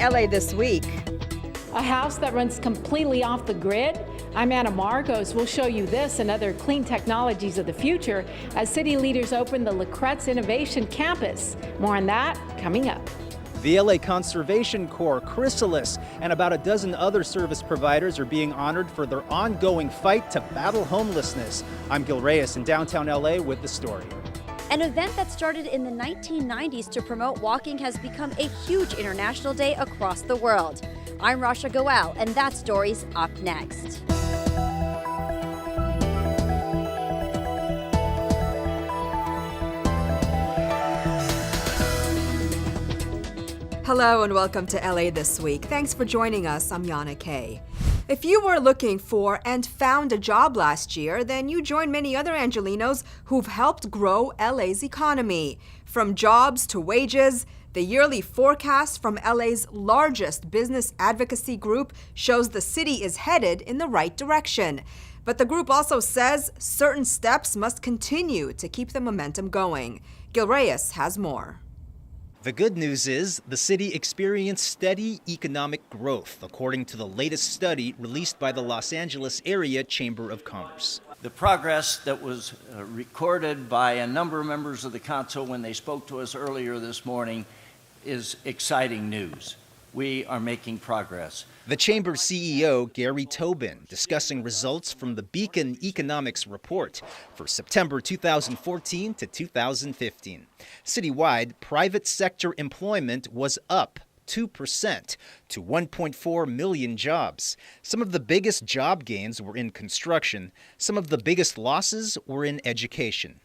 LA This Week. A house that runs completely off the grid? I'm Anna Marcos. We'll show you this and other clean technologies of the future as city leaders open the Kretz Innovation Campus. More on that coming up. The LA Conservation Corps, Chrysalis, and about a dozen other service providers are being honored for their ongoing fight to battle homelessness. I'm Gil Reyes in downtown LA with the story. An event that started in the 1990s to promote walking has become a huge international day across the world. I'm Rasha Goel, and that story's up next. Hello and welcome to LA This Week. Thanks for joining us. I'm Yana Kay. If you were looking for and found a job last year, then you joined many other Angelenos who've helped grow LA's economy. From jobs to wages, the yearly forecast from LA's largest business advocacy group shows the city is headed in the right direction. But the group also says certain steps must continue to keep the momentum going. Gil Reyes has more. The good news is the city experienced steady economic growth, according to the latest study released by the Los Angeles Area Chamber of Commerce. The progress that was recorded by a number of members of the council when they spoke to us earlier this morning is exciting news. We are making progress. The Chamber's CEO, Gary Tobin, discussing results from the Beacon Economics Report for September 2014 to 2015. Citywide, private sector employment was up 2% to 1.4 million jobs. Some of the biggest job gains were in construction. Some of the biggest losses were in education.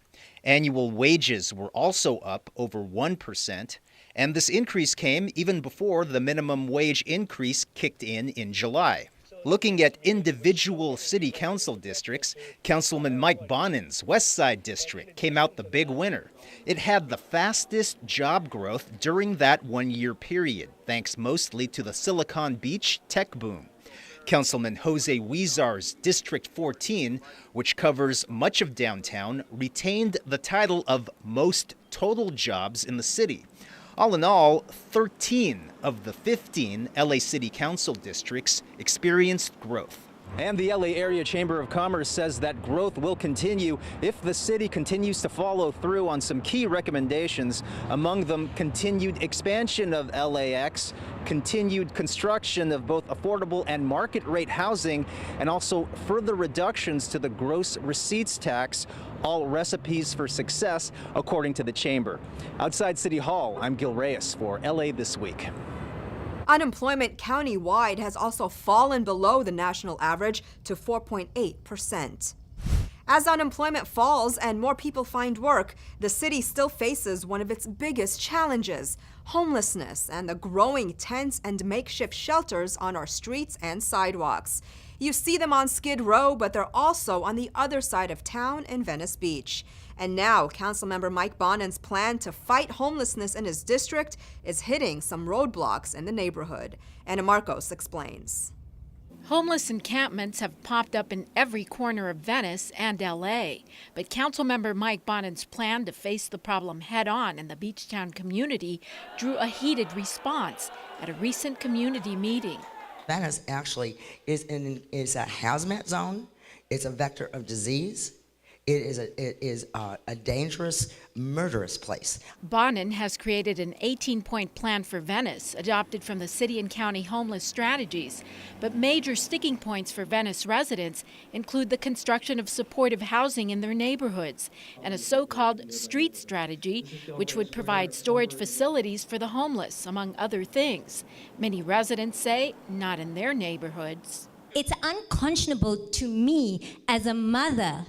Annual wages were also up over 1%. And this increase came even before the minimum wage increase kicked in July. Looking at individual city council districts, Councilman Mike Bonin's West Side District came out the big winner. It had the fastest job growth during that one-year period, thanks mostly to the Silicon Beach tech boom. Councilman Jose Huizar's District 14, which covers much of downtown, retained the title of most total jobs in the city. All in all, 13 of the 15 LA City Council districts experienced growth. And the LA Area Chamber of Commerce says that growth will continue if the city continues to follow through on some key recommendations, among them continued expansion of LAX, continued construction of both affordable and market rate housing, and also further reductions to the gross receipts tax, all recipes for success, according to the Chamber. Outside City Hall, I'm Gil Reyes for LA This Week. Unemployment county-wide has also fallen below the national average to 4.8%. As unemployment falls and more people find work, the city still faces one of its biggest challenges: homelessness and the growing tents and makeshift shelters on our streets and sidewalks. You see them on Skid Row, but they're also on the other side of town in Venice Beach. And now, Councilmember Mike Bonin's plan to fight homelessness in his district is hitting some roadblocks in the neighborhood. Anna Marcos explains. Homeless encampments have popped up in every corner of Venice and LA, but Councilmember Mike Bonin's plan to face the problem head-on in the Beachtown community drew a heated response at a recent community meeting. Venice actually is a hazmat zone. It's a vector of disease. It is a dangerous, murderous place. Bonin has created an 18-point plan for Venice, adopted from the city and county homeless strategies. But major sticking points for Venice residents include the construction of supportive housing in their neighborhoods and a so-called street strategy, which would provide storage facilities for the homeless, among other things. Many residents say not in their neighborhoods. It's unconscionable to me as a mother,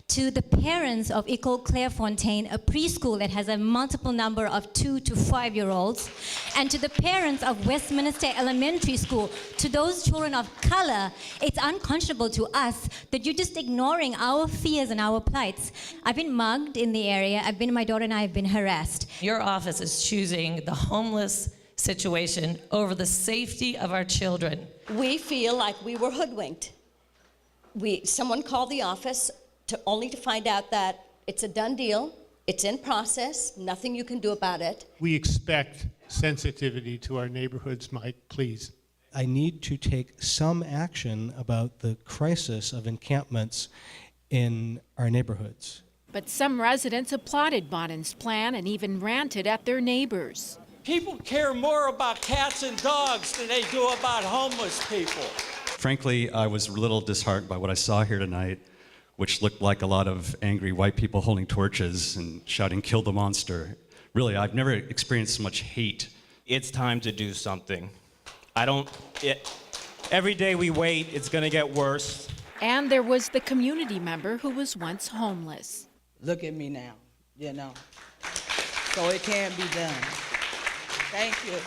to the parents of École Clairefontaine, a preschool that has a multiple number of 2 to 5-year-olds, and to the parents of Westminster Elementary School, to those children of color, it's unconscionable to us that you're just ignoring our fears and our plights. I've been mugged in the area. My daughter and I have been harassed. Your office is choosing the homeless situation over the safety of our children. We feel like we were hoodwinked. Someone called the office only to find out that it's a done deal. It's in process, nothing you can do about it. We expect sensitivity to our neighborhoods, Mike, please. I need to take some action about the crisis of encampments in our neighborhoods. But some residents applauded Bonin's plan and even ranted at their neighbors. People care more about cats and dogs than they do about homeless people. Frankly, I was a little disheartened by what I saw here tonight, which looked like a lot of angry white people holding torches and shouting, "Kill the monster." Really, I've never experienced so much hate. It's time to do something. Every day we wait, it's gonna get worse. And there was the community member who was once homeless. Look at me now, so it can be done. Thank you.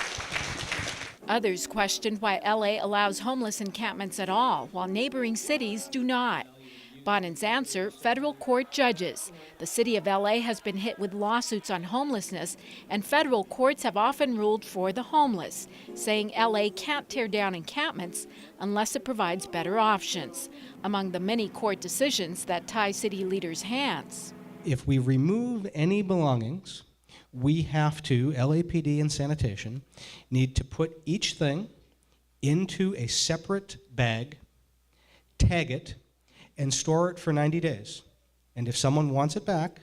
Others questioned why LA allows homeless encampments at all, while neighboring cities do not. Bonin's answer, federal court judges. The city of LA has been hit with lawsuits on homelessness, and federal courts have often ruled for the homeless, saying LA can't tear down encampments unless it provides better options. Among the many court decisions that tie city leaders' hands. If we remove any belongings, we have to, LAPD and sanitation, need to put each thing into a separate bag, tag it, and store it for 90 days. And if someone wants it back,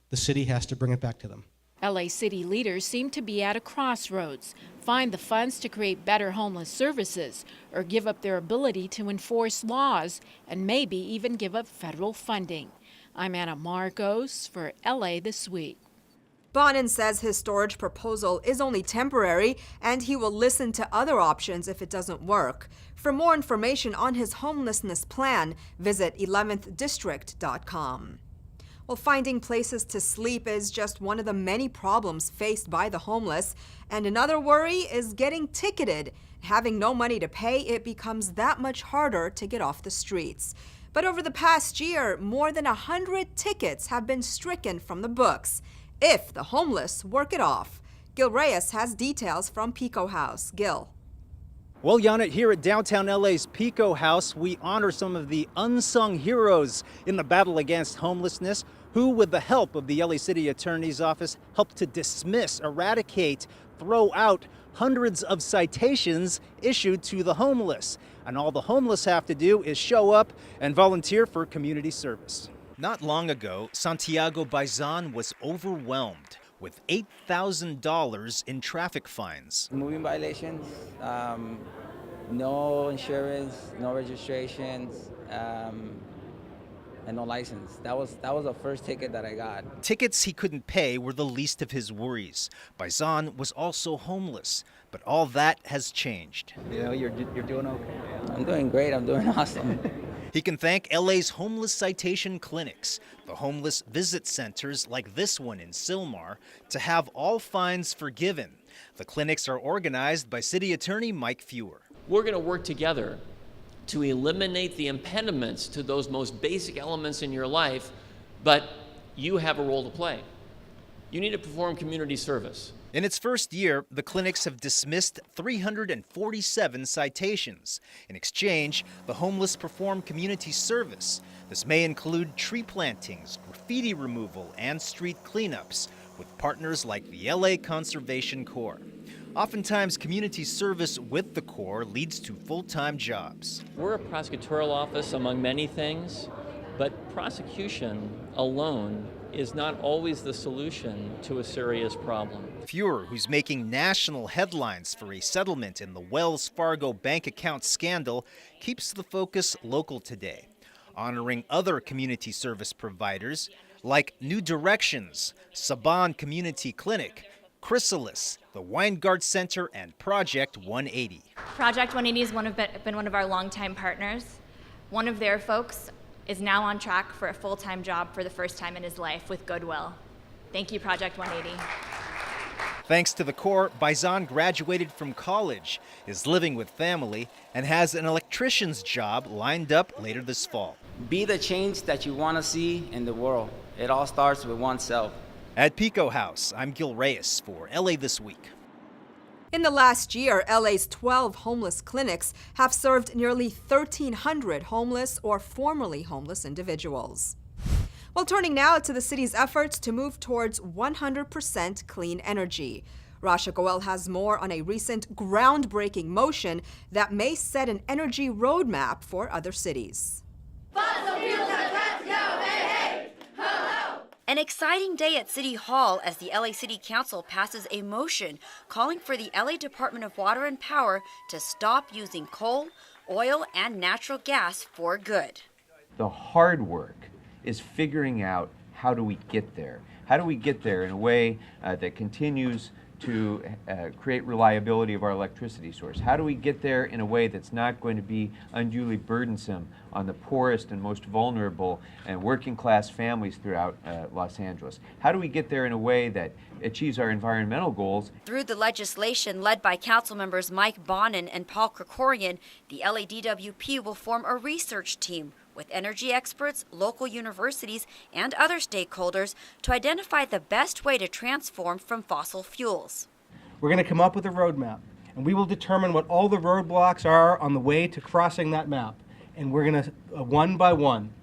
the city has to bring it back to them. LA city leaders seem to be at a crossroads. Find the funds to create better homeless services, or give up their ability to enforce laws, and maybe even give up federal funding. I'm Anna Marcos for LA This Week. Bonin says his storage proposal is only temporary, and he will listen to other options if it doesn't work. For more information on his homelessness plan, visit 11thdistrict.com. Well, finding places to sleep is just one of the many problems faced by the homeless, and another worry is getting ticketed. Having no money to pay, it becomes that much harder to get off the streets. But over the past year, more than 100 tickets have been stricken from the books. If the homeless work it off. Gil Reyes has details from Pico House. Gil. Well, Janet, here at downtown LA's Pico House, we honor some of the unsung heroes in the battle against homelessness, who, with the help of the LA City Attorney's Office, helped to dismiss, eradicate, throw out hundreds of citations issued to the homeless. And all the homeless have to do is show up and volunteer for community service. Not long ago, Santiago Baizan was overwhelmed with $8,000 in traffic fines. Moving violations, no insurance, no registrations, and no license. That was the first ticket that I got. Tickets he couldn't pay were the least of his worries. Baizan was also homeless, but all that has changed. You know, you're doing okay. I'm doing great. I'm doing awesome. He can thank LA's homeless citation clinics, the homeless visit centers like this one in Sylmar, to have all fines forgiven. The clinics are organized by City Attorney Mike Fewer. We're going to work together to eliminate the impediments to those most basic elements in your life, but you have a role to play. You need to perform community service. In its first year, the clinics have dismissed 347 citations. In exchange, the homeless perform community service. This may include tree plantings, graffiti removal, and street cleanups, with partners like the LA Conservation Corps. Oftentimes, community service with the Corps leads to full-time jobs. We're a prosecutorial office among many things, but prosecution alone is not always the solution to a serious problem. Fewer, who's making national headlines for a settlement in the Wells Fargo bank account scandal, keeps the focus local today, honoring other community service providers like New Directions, Saban Community Clinic, Chrysalis, the Weingart Center, and Project 180. Project 180 has been one of our longtime partners. One of their folks is now on track for a full-time job for the first time in his life with Goodwill. Thank you, Project 180. Thanks to the Corps, Baizan graduated from college, is living with family, and has an electrician's job lined up later this fall. Be the change that you want to see in the world. It all starts with oneself. At Pico House, I'm Gil Reyes for LA This Week. In the last year, LA's 12 homeless clinics have served nearly 1,300 homeless or formerly homeless individuals. Well, turning now to the city's efforts to move towards 100% clean energy. Rasha Goel has more on a recent groundbreaking motion that may set an energy roadmap for other cities. Fossil fuels are let's go, hey, hey! Ho, ho! An exciting day at City Hall as the LA City Council passes a motion calling for the LA Department of Water and Power to stop using coal, oil, and natural gas for good. The hard work is figuring out how do we get there? How do we get there in a way that continues to create reliability of our electricity source? How do we get there in a way that's not going to be unduly burdensome on the poorest and most vulnerable and working class families throughout Los Angeles? How do we get there in a way that achieves our environmental goals? Through the legislation led by council members Mike Bonin and Paul Krikorian, the LADWP will form a research team with energy experts, local universities, and other stakeholders to identify the best way to transform from fossil fuels. We're going to come up with a roadmap, and we will determine what all the roadblocks are on the way to crossing that map. And we're going to, one by one,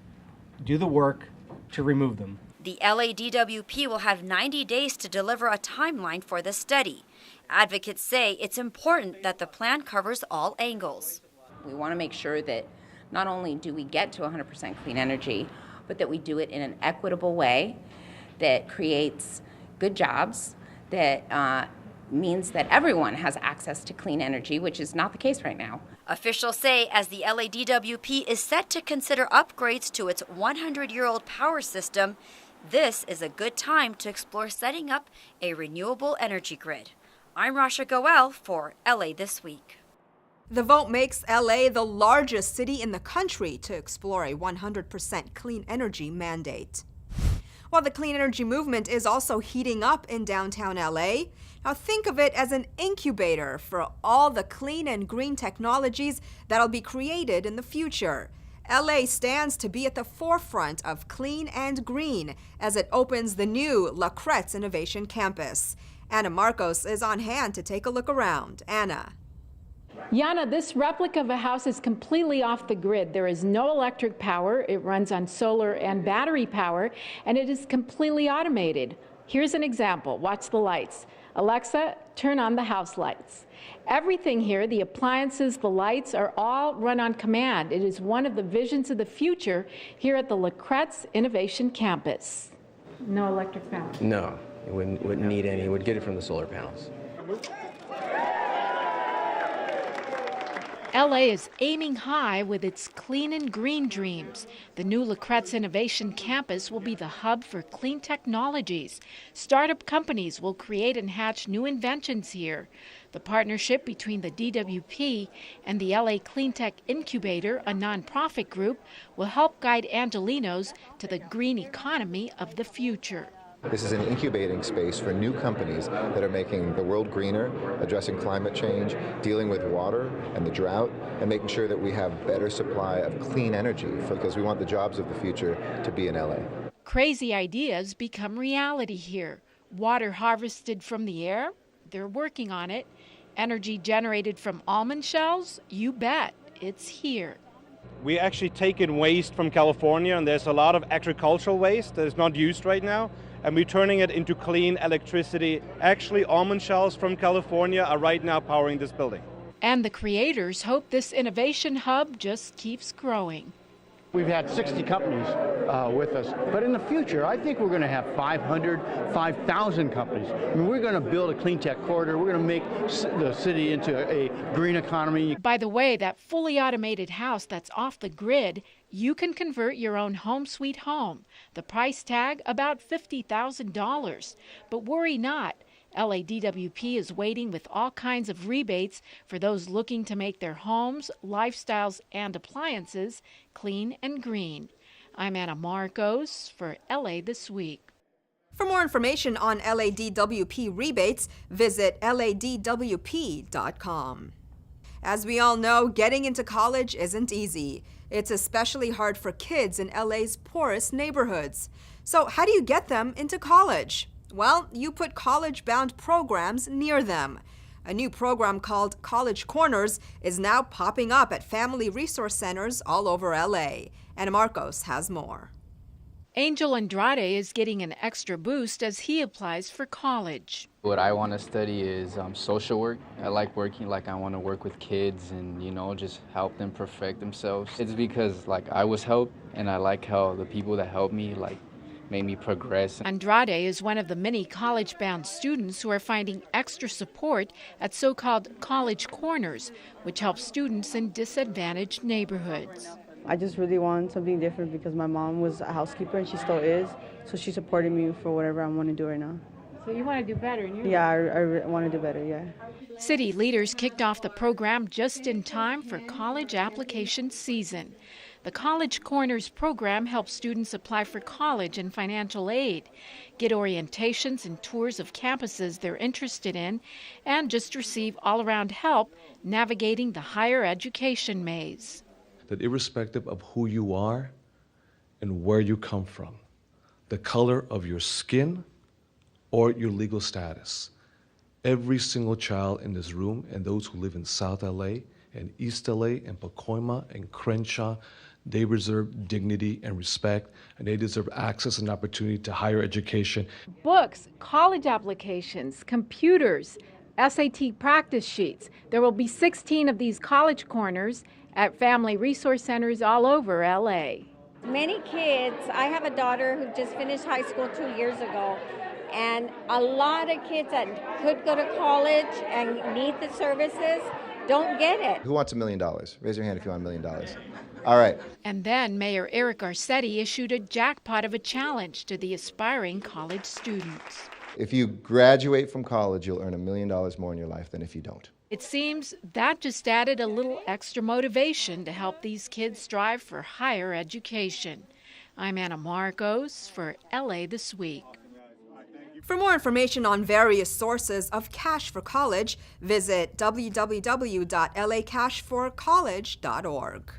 do the work to remove them. The LADWP will have 90 days to deliver a timeline for the study. Advocates say it's important that the plan covers all angles. We want to make sure that not only do we get to 100% clean energy, but that we do it in an equitable way that creates good jobs, that means that everyone has access to clean energy, which is not the case right now. Officials say as the LADWP is set to consider upgrades to its 100-year-old power system, this is a good time to explore setting up a renewable energy grid. I'm Rasha Goel for LA This Week. The vote makes LA the largest city in the country to explore a 100% clean energy mandate. While the clean energy movement is also heating up in downtown LA, now think of it as an incubator for all the clean and green technologies that'll be created in the future. LA stands to be at the forefront of clean and green as it opens the new Kretz Innovation Campus. Anna Marcos is on hand to take a look around. Anna. Yana, this replica of a house is completely off the grid. There is no electric power. It runs on solar and battery power, and it is completely automated. Here's an example. Watch the lights. Alexa, turn on the house lights. Everything here, the appliances, the lights, are all run on command. It is one of the visions of the future here at the Kretz Innovation Campus. No electric power. No, it wouldn't need any. It would get it from the solar panels. LA is aiming high with its clean and green dreams. The new Kretz Innovation Campus will be the hub for clean technologies. Startup companies will create and hatch new inventions here. The partnership between the DWP and the LA Clean Tech Incubator, a nonprofit group, will help guide Angelenos to the green economy of the future. This is an incubating space for new companies that are making the world greener, addressing climate change, dealing with water and the drought, and making sure that we have better supply of clean energy because we want the jobs of the future to be in LA. Crazy ideas become reality here. Water harvested from the air? They're working on it. Energy generated from almond shells? You bet. It's here. We actually take in waste from California, and there's a lot of agricultural waste that is not used right now, and we're turning it into clean electricity. Actually, almond shells from California are right now powering this building. And the creators hope this innovation hub just keeps growing. We've had 60 companies with us, but in the future, I think we're going to have 500, 5,000 companies. I mean, we're going to build a clean tech corridor. We're going to make the city into a green economy. By the way, that fully automated house that's off the grid, you can convert your own home sweet home. The price tag, about $50,000. But worry not. LADWP is waiting with all kinds of rebates for those looking to make their homes, lifestyles, and appliances clean and green. I'm Anna Marcos for LA This Week. For more information on LADWP rebates, visit ladwp.com. As we all know, getting into college isn't easy. It's especially hard for kids in LA's poorest neighborhoods. So how do you get them into college? Well, you put college-bound programs near them. A new program called College Corners is now popping up at family resource centers all over LA. Anna Marcos has more. Angel Andrade is getting an extra boost as he applies for college. What I want to study is social work. I like working, I want to work with kids and, just help them perfect themselves. It's because, I was helped, and I like how the people that helped me, made me progress. Andrade is one of the many college-bound students who are finding extra support at so-called college corners, which help students in disadvantaged neighborhoods. I just really want something different because my mom was a housekeeper and she still is, so she supported me for whatever I want to do right now. So you want to do better? Yeah, I want to do better, yeah. City leaders kicked off the program just in time for college application season. The College Corners program helps students apply for college and financial aid, get orientations and tours of campuses they're interested in, and just receive all-around help navigating the higher education maze. That irrespective of who you are and where you come from, the color of your skin or your legal status, every single child in this room and those who live in South LA and East LA and Pacoima and Crenshaw, they deserve dignity and respect, and they deserve access and opportunity to higher education. Books, college applications, computers, SAT practice sheets. There will be 16 of these college corners at family resource centers all over LA. Many kids, I have a daughter who just finished high school 2 years ago, and a lot of kids that could go to college and need the services don't get it. Who wants $1 million? Raise your hand if you want $1 million. All right. And then Mayor Eric Garcetti issued a jackpot of a challenge to the aspiring college students. If you graduate from college, you'll earn $1 million more in your life than if you don't. It seems that just added a little extra motivation to help these kids strive for higher education. I'm Anna Marcos for LA This Week. For more information on various sources of cash for college, visit www.lacashforcollege.org.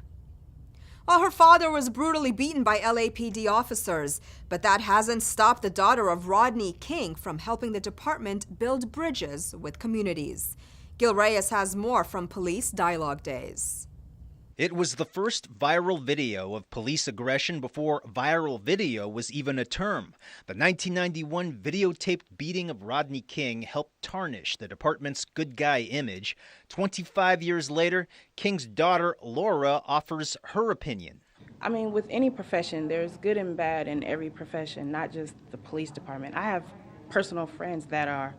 Well, her father was brutally beaten by LAPD officers, but that hasn't stopped the daughter of Rodney King from helping the department build bridges with communities. Gil Reyes has more from Police Dialogue Days. It was the first viral video of police aggression before viral video was even a term. The 1991 videotaped beating of Rodney King helped tarnish the department's good guy image. 25 years later, King's daughter, Laura, offers her opinion. I mean, with any profession, there's good and bad in every profession, not just the police department. I have personal friends that are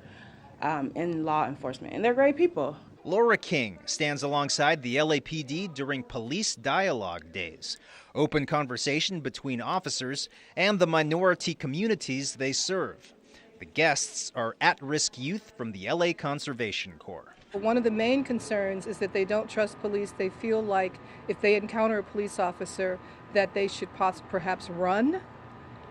in law enforcement, and they're great people. Laura King stands alongside the LAPD during Police Dialogue Days, open conversation between officers and the minority communities they serve. The guests are at-risk youth from the LA Conservation Corps. One of the main concerns is that they don't trust police. They feel like if they encounter a police officer that they should perhaps run,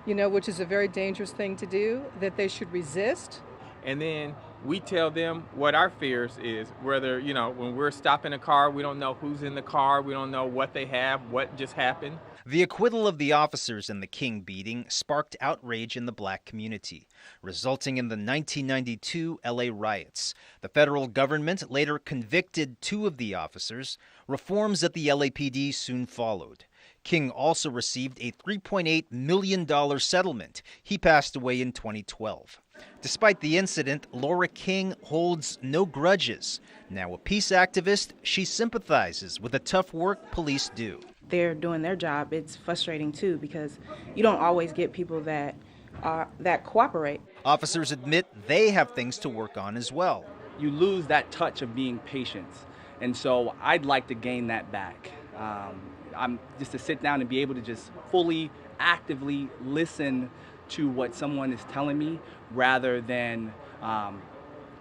which is a very dangerous thing to do, that they should resist. And then we tell them what our fears is, whether, when we're stopping a car, we don't know who's in the car, we don't know what they have, what just happened. The acquittal of the officers in the King beating sparked outrage in the black community, resulting in the 1992 LA riots. The federal government later convicted 2 of the officers. Reforms at the LAPD soon followed. King also received a $3.8 million settlement. He passed away in 2012. Despite the incident, Laura King holds no grudges. Now a peace activist, she sympathizes with the tough work police do. They're doing their job. It's frustrating too because you don't always get people that cooperate. Officers admit they have things to work on as well. You lose that touch of being patient, and so I'd like to gain that back. I'm just to sit down and be able to just fully, actively listen to what someone is telling me rather than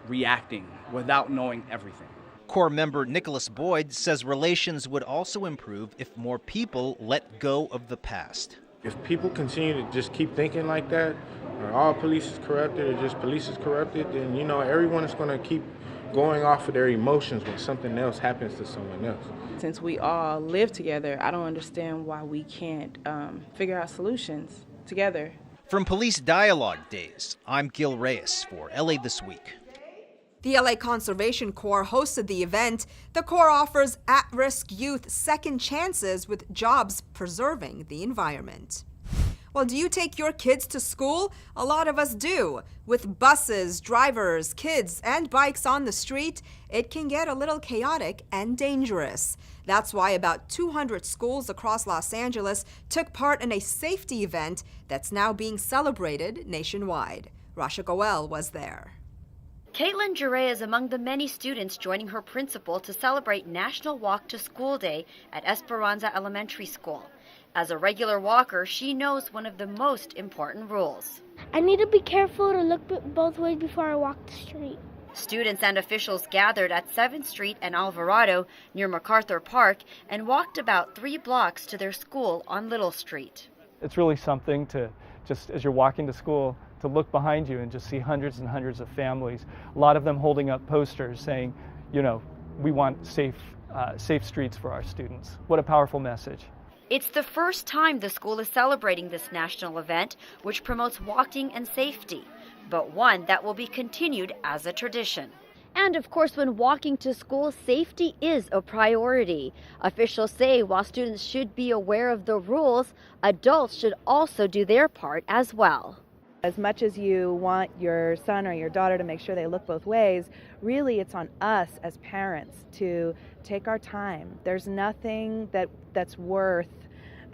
reacting without knowing everything. Corps member Nicholas Boyd says relations would also improve if more people let go of the past. If people continue to just keep thinking like that, or all police is corrupted or just police is corrupted, then everyone is going to keep going off of their emotions when something else happens to someone else. Since we all live together, I don't understand why we can't figure out solutions together. From Police Dialogue Days, I'm Gil Reyes for LA This Week. The LA Conservation Corps hosted the event. The Corps offers at-risk youth second chances with jobs preserving the environment. Well, do you take your kids to school? A lot of us do. With buses, drivers, kids, and bikes on the street, it can get a little chaotic and dangerous. That's why about 200 schools across Los Angeles took part in a safety event that's now being celebrated nationwide. Rasha Goel was there. Caitlin Jure is among the many students joining her principal to celebrate National Walk to School Day at Esperanza Elementary School. As a regular walker, she knows one of the most important rules. I need to be careful to look both ways before I walk the street. Students and officials gathered at 7th Street and Alvarado near MacArthur Park and walked about 3 blocks to their school on Little Street. It's really something to just, as you're walking to school, to look behind you and just see hundreds and hundreds of families, a lot of them holding up posters saying, you know, we want safe streets for our students. What a powerful message. It's the first time the school is celebrating this national event, which promotes walking and safety, but one that will be continued as a tradition. And of course, when walking to school, safety is a priority. Officials say while students should be aware of the rules, adults should also do their part as well. As much as you want your son or your daughter to make sure they look both ways, really it's on us as parents to take our time. There's nothing that's worth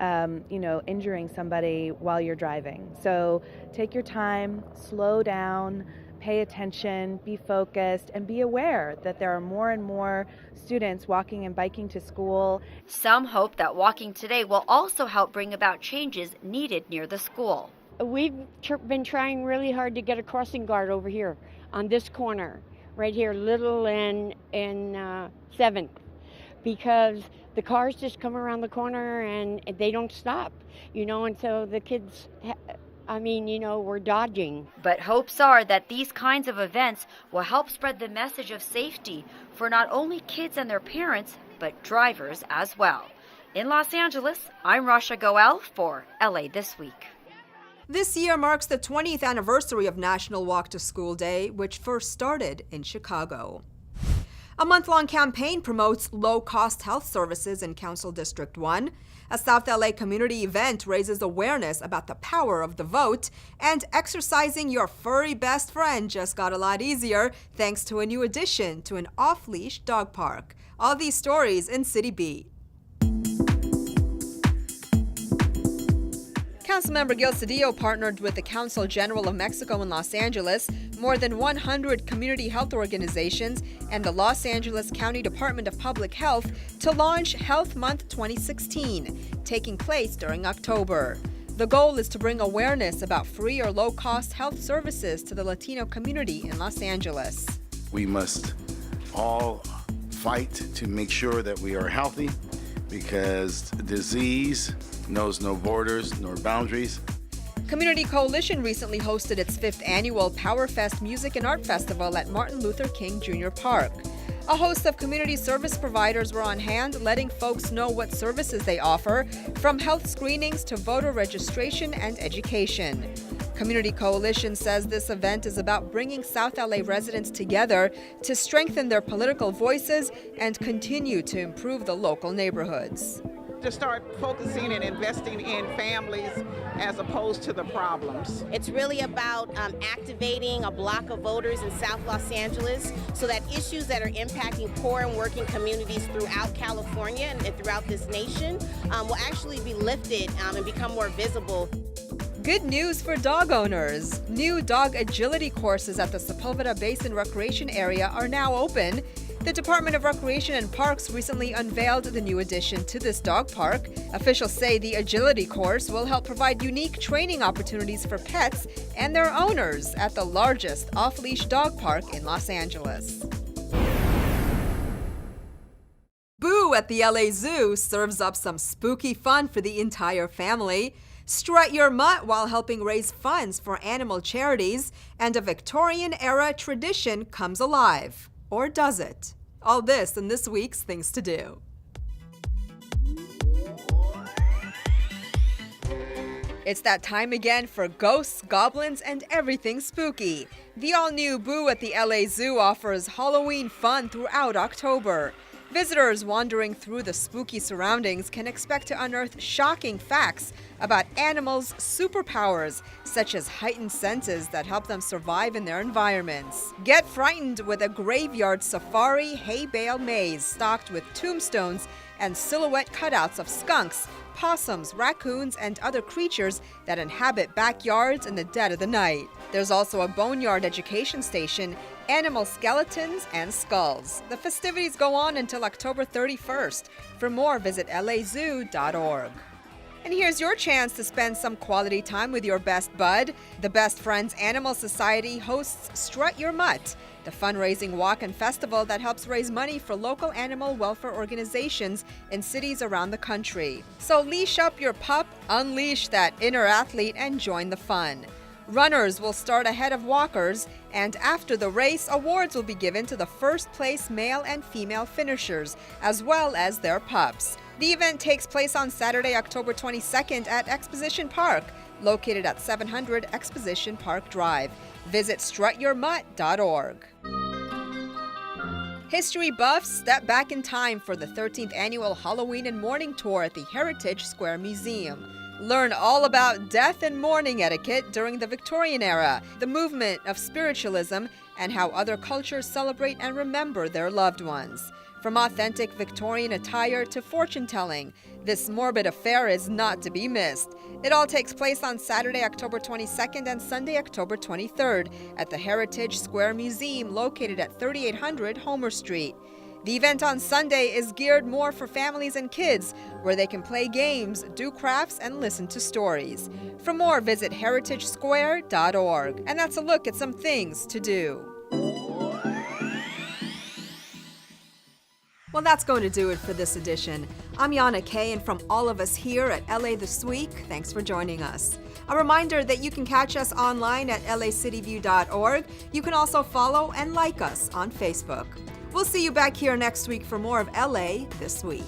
injuring somebody while you're driving. So take your time, slow down, pay attention, be focused, and be aware that there are more and more students walking and biking to school. Some hope that walking today will also help bring about changes needed near the school. We've been trying really hard to get a crossing guard over here on this corner, right here, Little and 7th, because the cars just come around the corner and they don't stop, and so the kids, we're dodging. But hopes are that these kinds of events will help spread the message of safety for not only kids and their parents, but drivers as well. In Los Angeles, I'm Rasha Goel for LA This Week. This year marks the 20th anniversary of National Walk to School Day, which first started in Chicago. A month-long campaign promotes low-cost health services in Council District 1. A South LA community event raises awareness about the power of the vote, and exercising your furry best friend just got a lot easier thanks to a new addition to an off-leash dog park. All these stories in Citybeat. Councilmember Gil Cedillo partnered with the Council General of Mexico in Los Angeles, more than 100 community health organizations, and the Los Angeles County Department of Public Health to launch Health Month 2016, taking place during October. The goal is to bring awareness about free or low-cost health services to the Latino community in Los Angeles. We must all fight to make sure that we are healthy, because disease knows no borders nor boundaries. Community Coalition recently hosted its 5th annual PowerFest Music and Art Festival at Martin Luther King Jr. Park. A host of community service providers were on hand, letting folks know what services they offer, from health screenings to voter registration and education. Community Coalition says this event is about bringing South LA residents together to strengthen their political voices and continue to improve the local neighborhoods. To start focusing and investing in families as opposed to the problems. It's really about activating a block of voters in South Los Angeles so that issues that are impacting poor and working communities throughout California and throughout this nation will actually be lifted and become more visible. Good news for dog owners. New dog agility courses at the Sepulveda Basin Recreation Area are now open. The Department of Recreation and Parks recently unveiled the new addition to this dog park. Officials say the agility course will help provide unique training opportunities for pets and their owners at the largest off-leash dog park in Los Angeles. Boo at the LA Zoo serves up some spooky fun for the entire family. Strut your mutt while helping raise funds for animal charities, and a Victorian-era tradition comes alive. Or does it? All this in this week's Things to Do. It's that time again for ghosts, goblins, and everything spooky. The all-new Boo at the LA Zoo offers Halloween fun throughout October. Visitors wandering through the spooky surroundings can expect to unearth shocking facts about animals' superpowers, such as heightened senses that help them survive in their environments. Get frightened with a graveyard safari hay bale maze stocked with tombstones and silhouette cutouts of skunks, possums, raccoons, and other creatures that inhabit backyards in the dead of the night. There's also a boneyard education station, animal skeletons, and skulls. The festivities go on until October 31st. For more, visit lazoo.org. And here's your chance to spend some quality time with your best bud. The Best Friends Animal Society hosts Strut Your Mutt, the fundraising walk and festival that helps raise money for local animal welfare organizations in cities around the country. So leash up your pup, unleash that inner athlete, and join the fun. Runners will start ahead of walkers, and after the race, awards will be given to the first place male and female finishers, as well as their pups. The event takes place on Saturday, October 22nd at Exposition Park, located at 700 Exposition Park Drive. Visit strutyourmutt.org. History buffs step back in time for the 13th annual Halloween and Mourning Tour at the Heritage Square Museum. Learn all about death and mourning etiquette during the Victorian era, the movement of spiritualism, and how other cultures celebrate and remember their loved ones. From authentic Victorian attire to fortune-telling, this morbid affair is not to be missed. It all takes place on Saturday, October 22nd and Sunday, October 23rd at the Heritage Square Museum located at 3800 Homer Street. The event on Sunday is geared more for families and kids, where they can play games, do crafts, and listen to stories. For more, visit heritagesquare.org. And that's a look at some things to do. Well, that's going to do it for this edition. I'm Yana Kay, and from all of us here at LA This Week, thanks for joining us. A reminder that you can catch us online at lacityview.org. You can also follow and like us on Facebook. We'll see you back here next week for more of LA This Week.